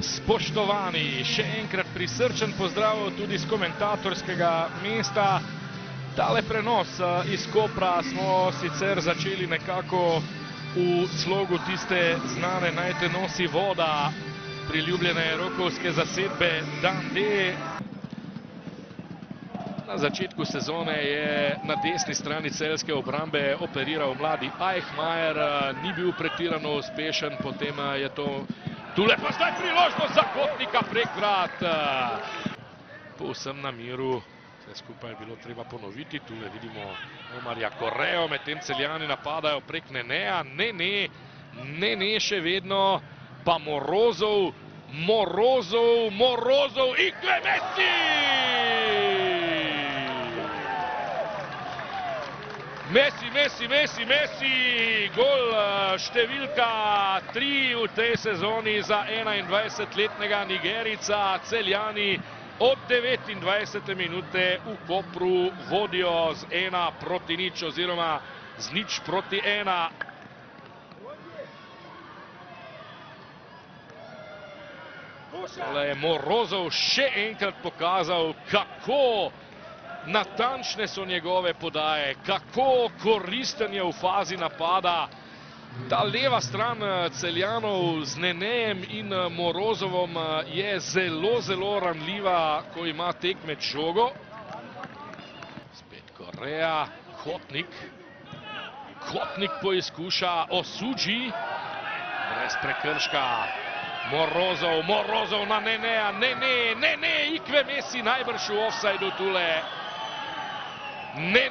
Spoštovani, še enkrat prisrčen pozdrav tudi z komentatorskega mesta. Tale prenos iz Kopra smo sicer začeli nekako v slogu tiste znane Naj te nosi voda, priljubljene rokovske zasedbe Dan D. Na začetku sezone je na desni strani celjske obrambe operiral mladi Eichmajer, ni bil pretirano uspešen, potem je to tule pa zdaj priložnost za Kotnika prek vrat. Povsem na miru, vse skupaj je bilo treba ponoviti, tule vidimo Omarja Korejo, medtem Celjani napadajo prek Neneja, ne, še vedno, pa Morozov, Ikve Messi, gol številka 3 v tej sezoni za 21-letnega Nigerica. Celjani od 29. minute v Kopru vodijo z 1-0 oziroma z 0-1. Morozov še enkrat pokazal, kako natančne so njegove podaje, kako koristen je v fazi napada. Ta leva stran Celjanov z Nenejem in Morozovom je zelo ranljiva, ko ima tekmec žogo. Spet Koreja, Kotnik poizkuša, Osuji, brez prekrška. Morozov na Neneja, ne, Ikve Messi najbrž v ofsajdu tule. Ne,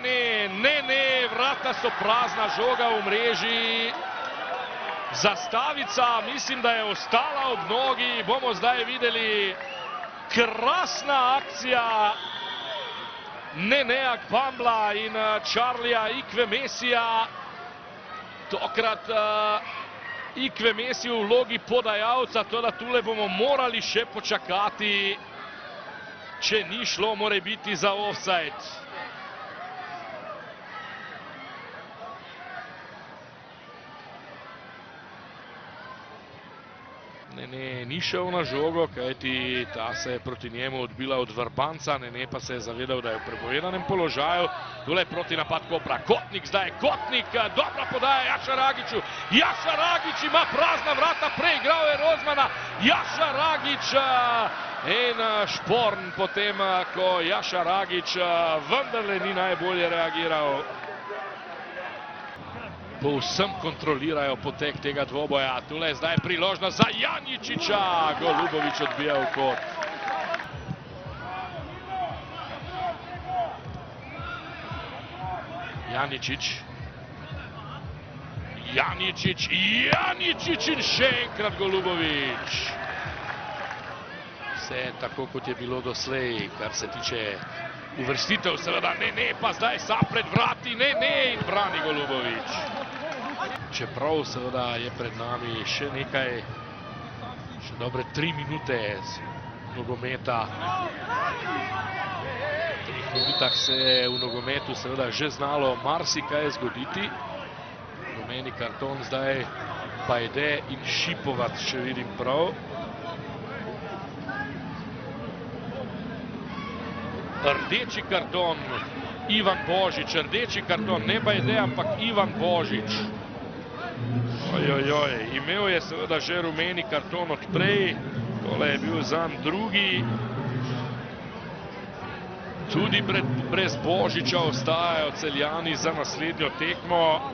vrata so prazna, žoga v mreži. Zastavica, mislim, da je ostala ob nogi, bomo zdaj videli. Krasna akcija Neneja Gbambla in Charlija Ikve Messija. Tokrat Ikve Messi v vlogi podajalca, toda tule bomo morali še počakati. Če ni šlo, mora biti za ofsajd. Ne, ni šel na žogo, kajti ta se je proti njemu odbila od vrbanca, ne pa se je zavedal, da je v prepovedanem položaju. Tule proti napad Kopra, Kotnik, dobra podaja Jaša Ragiću. Jaša Ragić ima prazna vrata, preigral je Rozmana. Jaša Ragić in šporn potem, ko Jaša Ragić vendarle ni najbolje reagiral. Povsem kontrolirajo potek tega dvoboja. Tule je zdaj priložnost za Janičiča. Golubović odbija v kot. Janičič in še enkrat Golubović. Vse tako, kot je bilo doslej, kar se tiče uvrstitev, seveda ne, pa zdaj sam pred vrati, ne, in brani Golubović. Čeprav seveda je pred nami še nekaj, še dobre 3 minute nogometa. V 3 minutah se je v nogometu seveda že znalo marsikaj zgoditi. Rumeni karton zdaj Bajde in Šipovac, če vidim prav. Rdeči karton Ivan Božič, rdeči karton, ne Bajde, ampak Ivan Božič. Imel je seveda že rumeni karton odprej, tole je bil zanj drugi. Tudi brez Božiča ostajajo Celjani za naslednjo tekmo.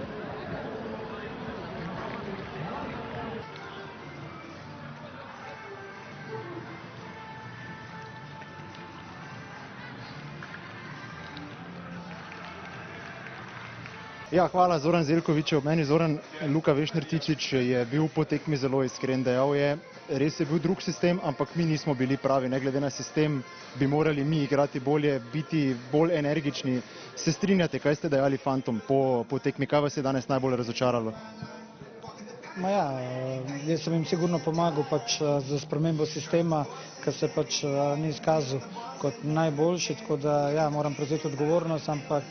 Ja, hvala Zoran Zeljkovićev. Meni Zoran Luka Vešner-Tičić je bil po tekmi zelo iskren, dejal je, res je bil drug sistem, ampak mi nismo bili pravi, ne glede na sistem, bi morali mi igrati bolje, biti bolj energični. Se strinjate, kaj ste dejali fantom po tekmi, kaj vas je danes najbolj razočaralo? Jaz sem jim sigurno pomagal pač za spremembo sistema, ker se pač ni izkazal kot najboljši, tako da ja, moram prevzeti odgovornost, ampak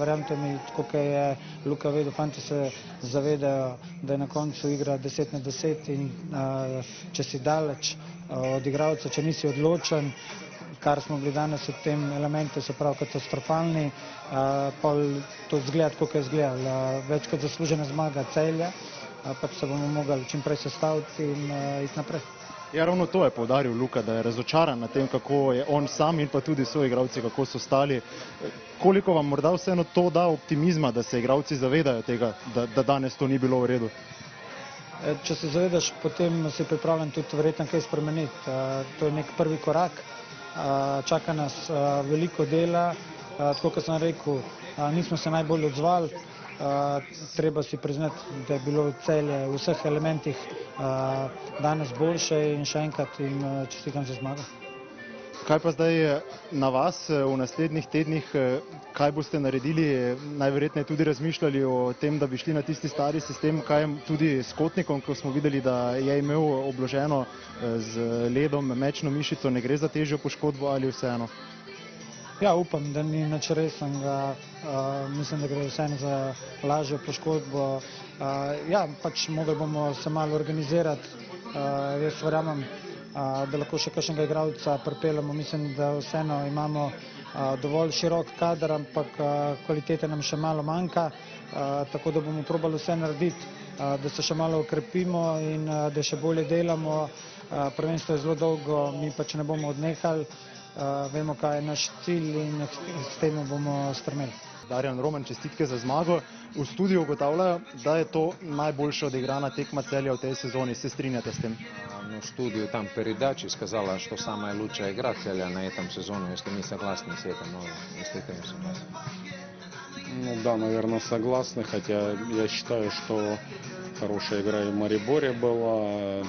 verjamete mi, tako kot je Luka vedel, fanti se zavedajo, da je na koncu igra 10 na 10 in če si daleč od igralca, če nisi odločen, kar smo bili danes v tem elementu, se pravi katastrofalni, pa to zgleda tako, kot je izgledalo. Več kot zaslužena zmaga Celja, pač se bomo mogli čim prej sestaviti in iti naprej. Ja, ravno to je poudaril Luka, da je razočaran nad tem, kako je on sam in pa tudi soigralci, kako so stali. Koliko vam morda vseeno to da optimizma, da se igralci zavedajo tega, da danes to ni bilo v redu? Če se zavedaš, potem si pripravljen tudi verjetno kaj spremeniti. To je nek prvi korak. Čaka nas veliko dela, tako kot sem rekel, nismo se najbolj odzvali, treba si priznati, da je bilo Celje v vseh elementih danes boljše in še enkrat jim čestitam za zmago. Kaj pa zdaj na vas v naslednjih tednih, kaj boste naredili, najverjetneje tudi razmišljali o tem, da bi šli na tisti stari sistem, kaj je tudi s Kotnikom, ko smo videli, da je imel obloženo z ledom mečno mišico, ne gre za težjo poškodbo ali vseeno? Ja, upam, da ni nič resnega, mislim, da gre vseeno za lažjo poškodbo. Ja, pač mogli bomo se malo organizirati, jaz verjamem, da lahko še kakšnega igralca pripeljemo, mislim, da vseeno imamo dovolj širok kader, ampak kvalitete nam še malo manjka, tako da bomo probali vse narediti, da se še malo okrepimo in da še bolje delamo. Prvenstvo je zelo dolgo, mi pač ne bomo odnehali, vemo, kaj je naš cilj in s tem bomo strmeli. Darjan Roman, čestitke za zmago. V studiu ugotavljajo, da je to najboljša odigrana tekma Celja в tej sezoni. Se strinjate с тем? В студию там передачи сказала, что самая лучшая игра Целя на этом сезоне. Если не согласны с этим, но если ты не согласен. Ну да, наверное, согласны, хотя я считаю, что хорошая игра и в Мариборе была.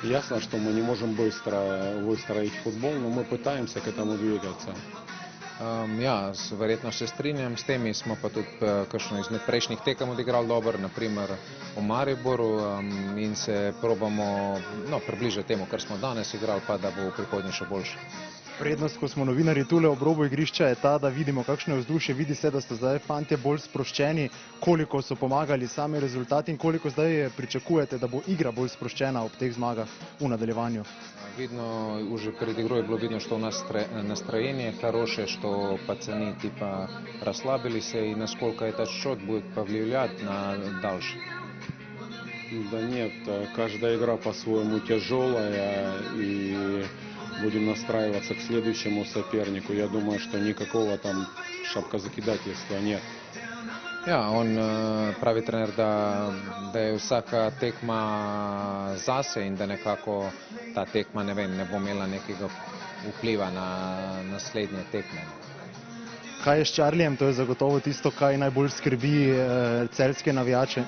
Ясно, что мы не можем быстро выстроить футбол, но мы пытаемся к этому двигаться. Ja, verjetno se strinjam s temi, smo pa tudi kakšno izmed prejšnjih tekem odigrali dobro, naprimer v Mariboru in se probamo približati temu, kar smo danes igrali, pa da bo v prihodnje še boljše. Prednost, ko smo novinarji tule ob robu igrišča, je ta, da vidimo, kakšno je vzdušje. Vidi se, da so zdaj fantje bolj sproščeni, koliko so pomagali sami rezultati in koliko zdaj pričakujete, da bo igra bolj sproščena ob teh zmagah v nadaljevanju. Видно, уже перед игрой было видно, что у нас настроение хорошее, что пацаны типа расслабились, и насколько этот счет будет повлиять на дальше. Да нет, каждая игра по-своему тяжелая, и будем настраиваться к следующему сопернику. Я думаю, что никакого там шапкозакидательства нет. Ja, on pravi trener, da je vsaka tekma zase in da nekako ta tekma, ne bo imela nekega vpliva na naslednje tekme. Kaj je s Čarlijem? To je zagotovo tisto, kaj najbolj skrbi celjske navijače.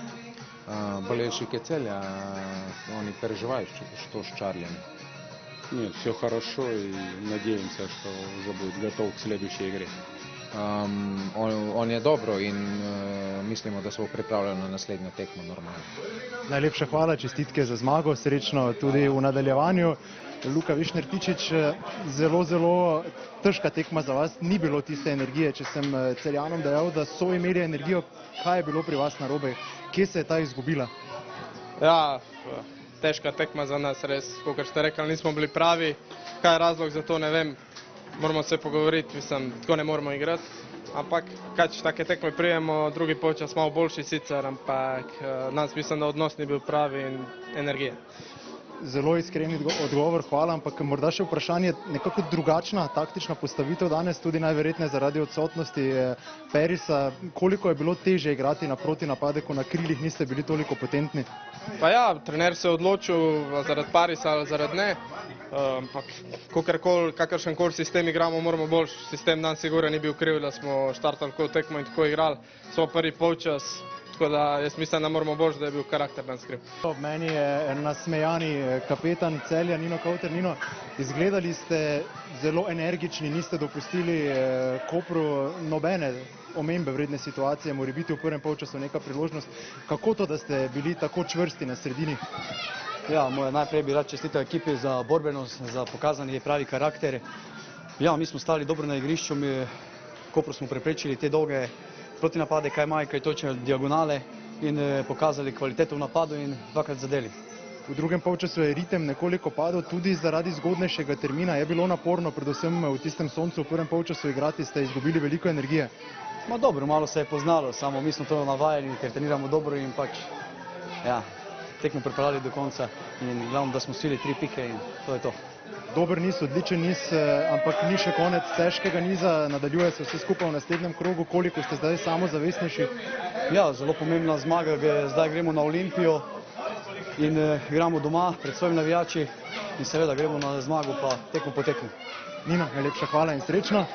Болельщики Целя, они переживают, что с Чарлием. Нет, все хорошо, и надеемся, что уже будет готов к следующей игре. On je dobro in mislimo, da se bo pripravljal na naslednjo tekmo normalno. Najlepša hvala, čestitke za zmago, srečno tudi v nadaljevanju. Luka Višnjar-Tičić, zelo težka tekma za vas, ni bilo tiste energije, če sem Celjanom dejal, da so imeli energijo. Kaj je bilo pri vas narobe? Kje se je ta izgubila? Ja, težka tekma za nas, res, kot ste rekli, nismo bili pravi. Kaj je razlog za to, ne vem. Moramo se pogovoriti, mislim, tako ne moramo igrati, ampak kaj če take tekme prijemo, drugi polčas malo boljši sicer, ampak nas mislim, da odnos ni bil pravi in energije. Zelo iskren odgovor, hvala, ampak morda še vprašanje, nekako drugačna taktična postavitev danes, tudi najverjetneje zaradi odsotnosti Perisa. Koliko je bilo težje igrati na protinapade, ko na krilih niste bili toliko potentni? Pa ja, trener se je odločil zaradi Parisa ali zaradi ne, ampak kakršenkoli sistem igramo, moramo boljši. Sistem dan sigurno ni bil kriv, da smo štartali tako tekmo in tako igrali. Smo prvi polčas, tako da jaz mislim, da moramo boljši, da je bil karakter dan skriv. Ob meni je nasmejani kapetan Celja Nino Kavter. Nino, izgledali ste zelo energični, niste dopustili Kopru nobene omembe vredne situacije, mora biti v prvem polčasu neka priložnost. Kako to, da ste bili tako čvrsti na sredini? Ja, najprej bi rad čestitev ekipi za borbenost, za pokazani pravi karakter. Ja, mi smo stali dobro na igrišču, Kopru smo preprečili te dolge protinapade, kaj imajo, kaj točejo diagonale in pokazali kvaliteto v napadu in dvakrat zadeli. V drugem polčasu je ritem nekoliko padel tudi zaradi zgodnejšega termina. Je bilo naporno, predvsem v tistem soncu v prvem polčasu igrati, ste izgubili veliko energije? Ma dobro, malo se je poznalo, samo mi smo to navajeni, ker treniramo dobro in pač, ja, tekmo pripravili do konca in glavno, da smo svili 3 pike in to je to. Dober niz, odličen niz, ampak ni še konec težkega niza, nadaljuje se vse skupaj v naslednjem krogu. Koliko ste zdaj samozavestnejši? Ja, zelo pomembna zmaga, zdaj gremo na Olimpijo in igramo doma pred svojimi navijači in seveda gremo na zmago pa tekmo po tekmu. Nino, najlepša hvala in srečno.